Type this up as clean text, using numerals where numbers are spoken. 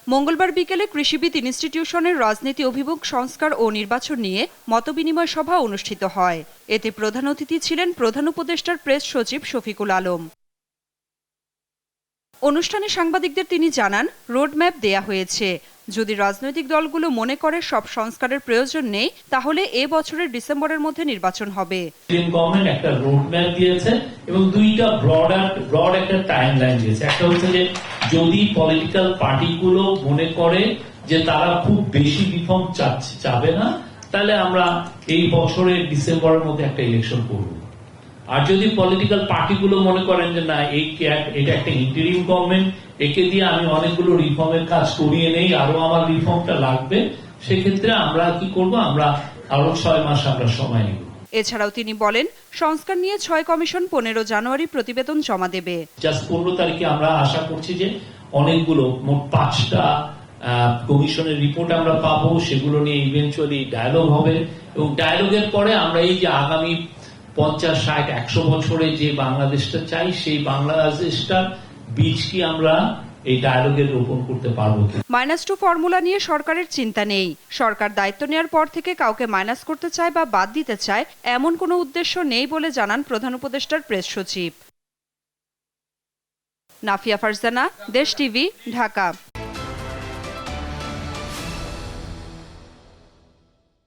মঙ্গলবার বিকেলে কৃষিবিদ ইনস্টিটিউশনের রাজনীতি অভিমুখ সংস্কার ও নির্বাচন নিয়ে মতবিনিময় সভা অনুষ্ঠিত হয়। এতে প্রধান অতিথি ছিলেন প্রধান উপদেষ্টার প্রেস সচিব শফিকুল আলম। অনুষ্ঠানে সাংবাদিকদের তিনি জানান, রোডম্যাপ দেয়া হয়েছে। যদি রাজনৈতিক দলগুলো মনে করে সব সংস্কারের প্রয়োজন নেই, তাহলে এ বছরের ডিসেম্বরের মধ্যে নির্বাচন হবে। গভর্নমেন্ট একটা রোডম্যাপ দিয়েছে এবং দুইটা ব্রড একটা টাইমলাইন দিয়েছে। একটা হচ্ছে যে যদি পলিটিক্যাল পার্টিগুলো মনে করে যে তারা খুব বেশি রিফর্ম চাবে না, তাহলে আমরা এই বছরের ডিসেম্বরের মধ্যে একটা ইলেকশন করব। আর যদি পলিটিক্যাল পার্টিগুলো মনে করেন যে না, এটা একটা ইন্টারিম গভর্নমেন্ট, একে দিয়ে আমি অনেকগুলো রিফর্মের কাজ করিয়ে নেই, আরো আমার রিফর্মটা লাগবে, সেক্ষেত্রে আমরা কি করব, আমরা আরো 6 মাস আমরা সময় নেব। এছাড়াও তিনি বলেন, সংস্কার নিয়ে 6 কমিশন 15 জানুয়ারি প্রতিবেদন জমা দেবে। জাস্ট 15 তারিখে আমরা আশা করছি যে অনেকগুলো, মোট 5টা কমিশনের রিপোর্ট আমরা পাবো, সেগুলো নিয়ে ইভেন্চুয়ালি ডায়ালগ হবে এবং ডায়ালগের পরে আমরা এই যে আগামী 50, 60, 100 বছরে যে বাংলাদেশটা চাই, সেই বাংলাদেশটার বীজ কি আমরা এই ডায়ালগে রোপণ করতে পারবো। -2 ফর্মুলা নিয়ে সরকারের চিন্তা নেই। সরকার দায়িত্ব নেওয়ার পর থেকে কাউকে মাইনাস করতে চায় বা বাদ দিতে চায়, এমন কোনো উদ্দেশ্য নেই বলে জানান প্রধান উপদেষ্টার প্রেস সচিব। নাফিয়া ফারজানা, দেশ টিভি, ঢাকা।